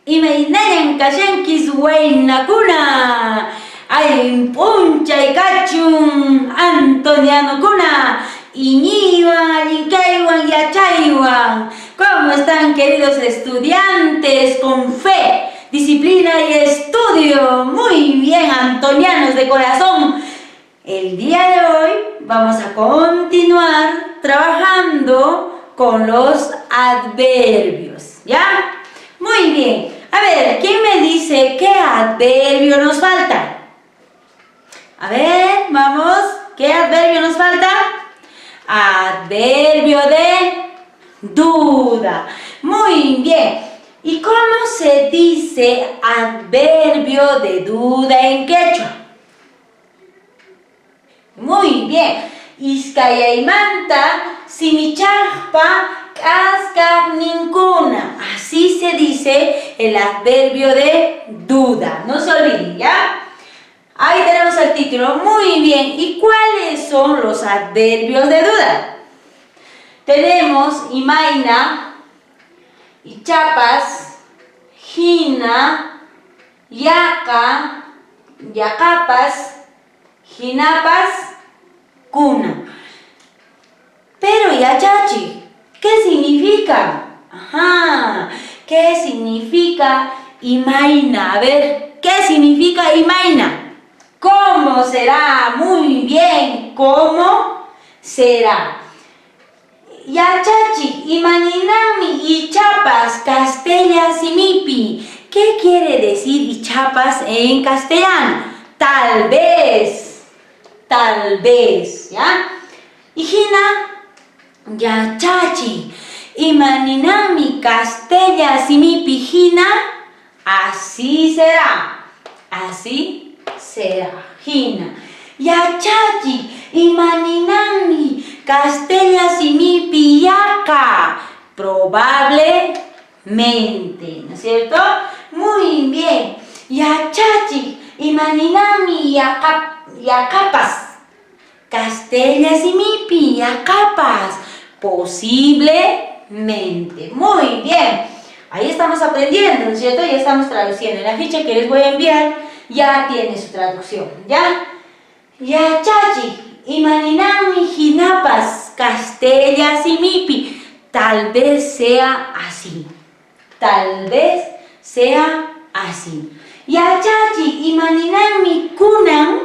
Imainayan kashankis waynakuna. Ay puncha y cachun Antoniano Kuna. Iñiwan, Linkaywan, Yachaywan. ¿Cómo están, queridos estudiantes? Con fe, disciplina y estudio. Muy bien, antonianos de corazón. El día de hoy vamos a continuar trabajando con los adverbios, ¿ya? Muy bien. A ver, ¿quién me dice qué adverbio nos falta? A ver, vamos. ¿Qué adverbio nos falta? Adverbio de duda. Muy bien. ¿Y cómo se dice adverbio de duda en quechua? Muy bien. Iskayaymanta simichajpa kaskaj ninkuna. Así se dice el adverbio de duda. No se olviden, ¿ya? Ahí tenemos el título. Muy bien. ¿Y cuáles son los adverbios de duda? Tenemos imaina, ichapas, hina, yaka, yakapas, hinapas, kuna. Pero yachachi, ¿qué significa? Ajá, ¿qué significa imaina? A ver, ¿qué significa imaina? ¿Cómo será? Muy bien, ¿cómo será? Yachachi, imaninami, ichapas, Castella simipi. ¿Qué quiere decir ichapas en castellano? Tal vez, ¿ya? Hijina, yachachi, imaninami, Castella simipi, hina, así será, hina. Yachachi, imaninami, Castella simipi, yaka, probablemente, ¿no es cierto? Muy bien. Yachachi, imaninami, yakapas, Castella simipi, yakapas, posiblemente. Muy bien. Ahí estamos aprendiendo, ¿no es cierto? Ya estamos traduciendo. En la ficha que les voy a enviar ya tiene su traducción, ¿ya? Yachachi, imaninami, hinapas, Castella simipi. Tal vez sea así. Tal vez sea así. Yachachi, imaninami, kunan,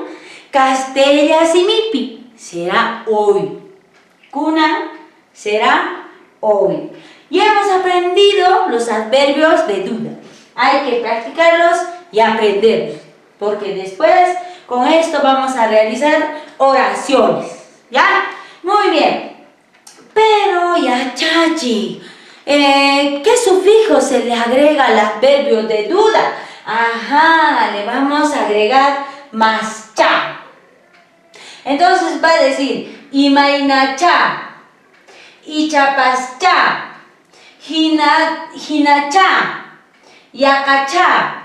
Castella simipi. Será hoy. Kunan será hoy. Ya hemos aprendido los adverbios de duda. Hay que practicarlos y aprenderlos, porque después con esto vamos a realizar oraciones, ¿ya? Muy bien. Pero, yachachi, ¿qué sufijo se le agrega al adverbio de duda? Ajá, le vamos a agregar más cha. Entonces va a decir imainacha, ichapascha, hinacha, yakacha,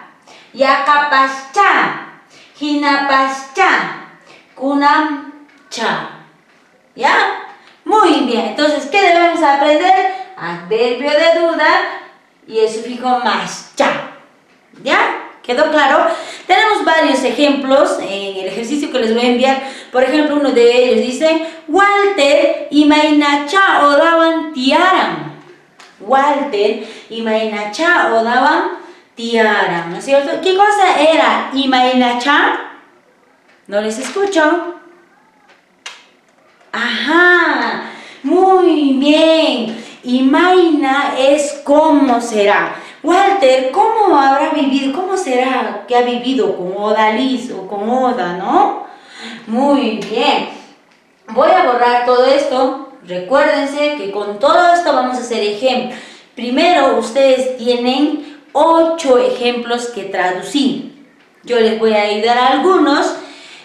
yakapascha, hinapascha, kunamcha. ¿Ya? Muy bien. Entonces, ¿qué debemos aprender? Adverbio de duda y el sufijo más cha. ¿Ya? ¿Quedó claro? Tenemos varios ejemplos en el ejercicio que les voy a enviar. Por ejemplo, uno de ellos dice: Walter imainacha odaban tiaran. Walter imainacha odaban tiaran. ¿No es cierto? ¿Qué cosa era imainacha? No les escucho. Ajá, muy bien. Imaina es cómo será. Walter, ¿cómo habrá vivido? ¿Cómo será que ha vivido con Odalis o con Oda, no? Muy bien. Voy a borrar todo esto. Recuérdense que con todo esto vamos a hacer ejemplos. Primero, ustedes tienen 8 ejemplos que traducir. Yo les voy a ayudar a algunos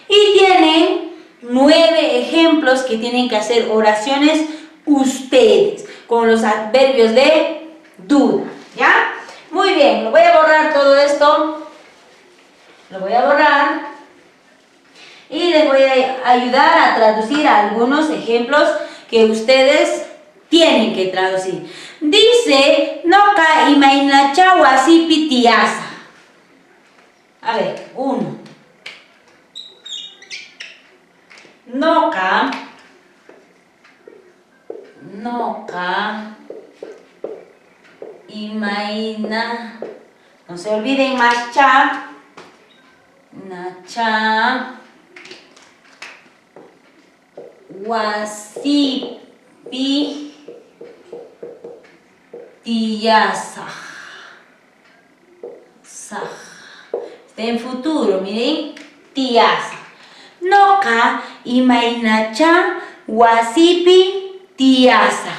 y tienen 9 ejemplos que tienen que hacer oraciones ustedes con los adverbios de duda, ¿ya? Muy bien, lo voy a borrar todo esto. Lo voy a borrar y les voy a ayudar a traducir algunos ejemplos que ustedes Tienen que traducir. Dice, noka imainacha wasipi tiasa. A ver, 1. Noka imaina. No se olviden más cha. Nacha wasipi tiasa. Está en futuro, miren. Tiasa. Noka imainacha wasipi tiasa.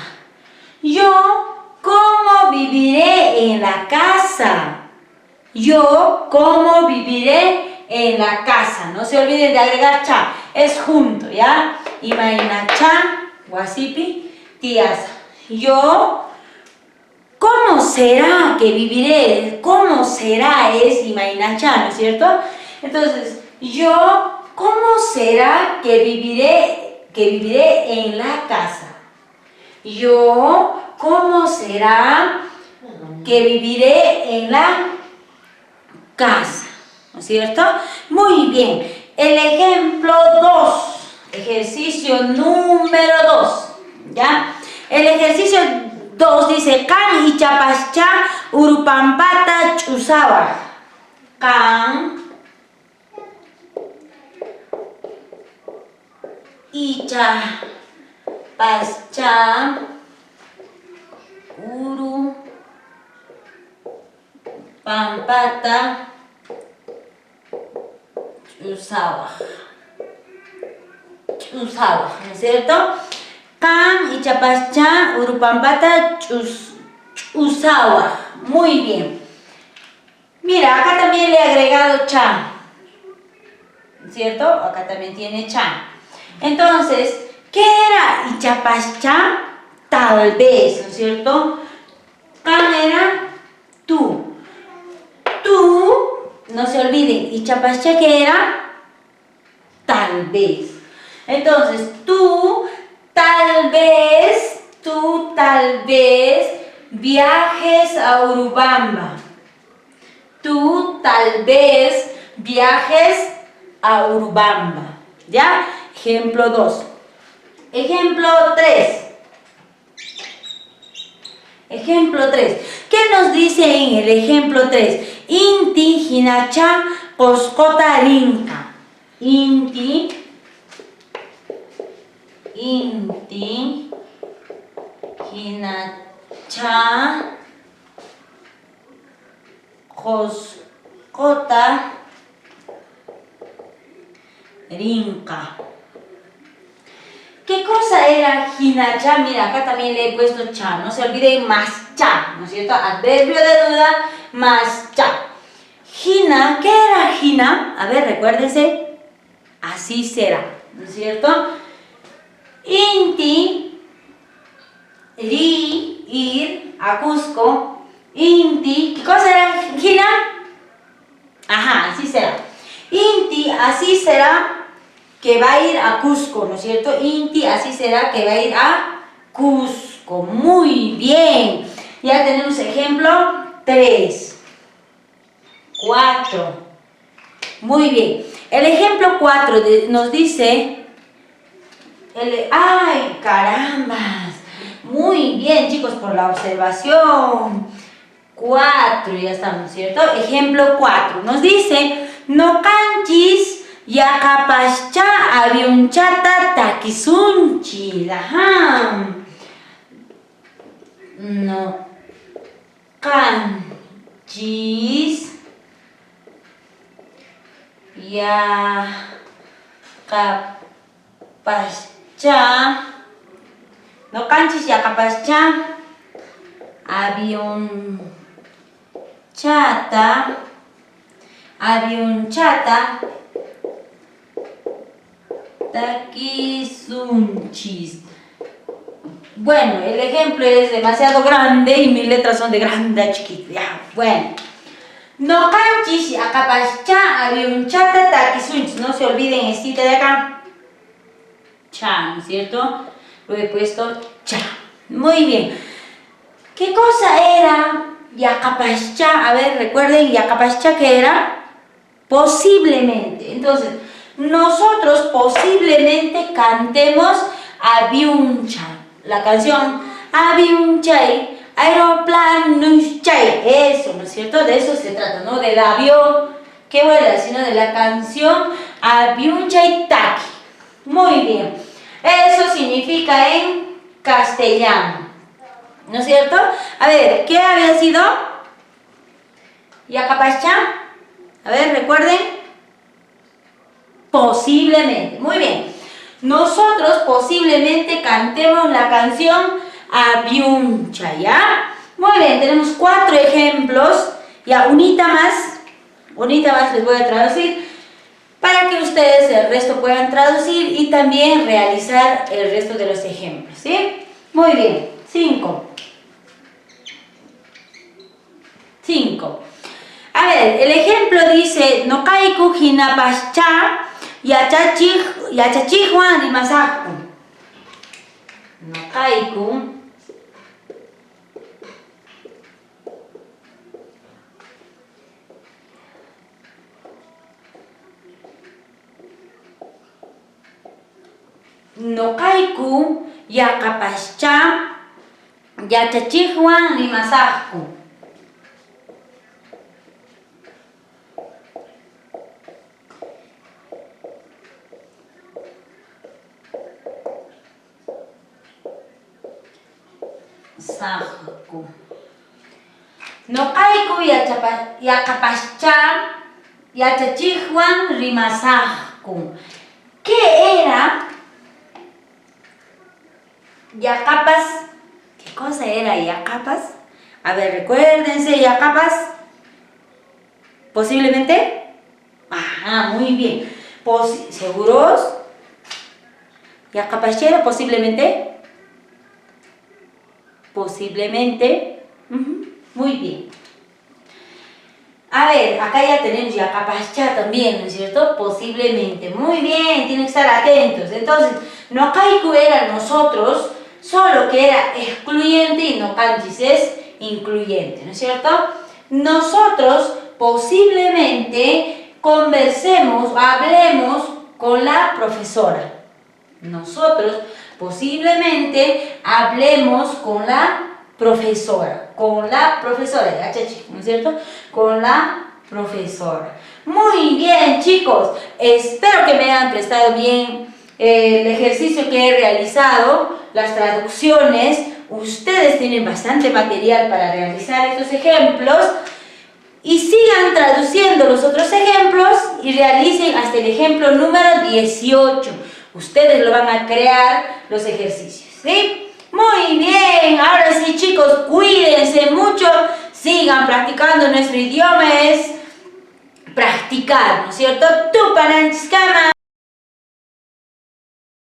Yo, ¿cómo viviré en la casa? Yo, ¿cómo viviré en la casa? No se olviden de agregar cha. Es junto, ¿ya? Imainacha wasipi tiasa. Yo, ¿cómo será que viviré? ¿Cómo será es imainacha, ¿no es cierto? Entonces, yo, ¿cómo será que viviré en la casa? Yo, ¿cómo será que viviré en la casa? ¿No es cierto? Muy bien. El ejemplo 2. Ejercicio número 2. ¿Ya? El ejercicio 2 dice, kan ichapascha urupampata chusawa. Kan ichapascha urupampata chusawa. ¿No es cierto? Kan ichapascha urupampata chusawa. Muy bien. Mira, acá también le he agregado cha. ¿Cierto? Acá también tiene cha. Entonces, ¿qué era ichapascha? Tal vez, ¿no es cierto? Kan era tú. Tú, no se olviden, ichapascha, ¿qué era? Tal vez. Entonces, tú tal vez viajes a Urubamba. Tú tal vez viajes a Urubamba. ¿Ya? Ejemplo 2. Ejemplo 3. Ejemplo 3. ¿Qué nos dice en el ejemplo 3? Inti hinacha koskota rinka. Inti hinacha koskota rinka. ¿Qué cosa era hinacha? Mira, acá también le he puesto cha. No se olviden más cha, ¿no es cierto? Adverbio de duda más cha. Hina, ¿qué era hina? A ver, recuérdense. Así será, ¿no es cierto? Inti, ir a Cusco. Inti, ¿qué cosa era hina? Ajá, así será. Inti, así será que va a ir a Cusco, ¿no es cierto? Inti, así será que va a ir a Cusco. Muy bien. Ya tenemos ejemplo 3. 4. Muy bien. El ejemplo 4 nos dice... ¡Ay, carambas! Muy bien, chicos, por la observación. 4, ya estamos, ¿cierto? Ejemplo 4. Nos dice... No canchis... Yakapascha avionchata takisunchi. Ajá. No canchis yakapascha. No canchis yakapascha avionchata takisunchis. Bueno, el ejemplo es demasiado grande y mis letras son de grande a chiquito. Ya, bueno. No canchis yakapascha avionchata takisunchis. No se olviden esta de acá. Cha, ¿no es cierto? Lo he puesto cha. Muy bien. ¿Qué cosa era Yakapascha? A ver, recuerden, Yakapascha, ¿qué era? Posiblemente. Entonces, nosotros posiblemente cantemos Aviuncha. La canción Aviunchay, Aeroplanuchay. Eso, ¿no es cierto? De eso se trata, ¿no? Del avión que vuela, sino de la canción Aviunchay Taki. Muy bien. Eso significa en castellano, ¿no es cierto? A ver, ¿qué había sido? Yakapascha. A ver, recuerden. Posiblemente. Muy bien. Nosotros posiblemente cantemos la canción Aviuncha, ¿ya? Muy bien, tenemos 4 ejemplos. Ya, unita más les voy a traducir para que ustedes el resto puedan traducir y también realizar el resto de los ejemplos, ¿sí? Muy bien, 5. A ver, el ejemplo dice, no kaiku hinapascha yachachihuan rimasaku. No kaiku yakapascha yachachihuan rimasaku. Saku. No kaiku yakapascha yachachihuan rimasaku. ¿Qué era Yakapas? ¿Qué cosa era Yakapas? A ver, recuérdense, Yakapas. ¿Posiblemente? Ajá, muy bien. ¿Seguros? ¿Yakapas era posiblemente? Posiblemente. Muy bien. A ver, acá ya tenemos Yakapascha también, ¿no es cierto? Posiblemente. Muy bien, tienen que estar atentos. Entonces, no kaiku era nosotros, solo que era excluyente y no kanjis es incluyente, ¿no es cierto? Nosotros posiblemente conversemos, hablemos con la profesora. Nosotros posiblemente hablemos con la profesora, ¿no es cierto? Con la profesora. Muy bien, chicos, espero que me hayan prestado bien el ejercicio que he realizado, las traducciones. Ustedes tienen bastante material para realizar estos ejemplos y sigan traduciendo los otros ejemplos y realicen hasta el ejemplo número 18. Ustedes lo van a crear los ejercicios, ¿sí? Muy bien, ahora sí, chicos, cuídense mucho, sigan practicando. Nuestro idioma es practicar, ¿no es cierto? Tupananchiskama.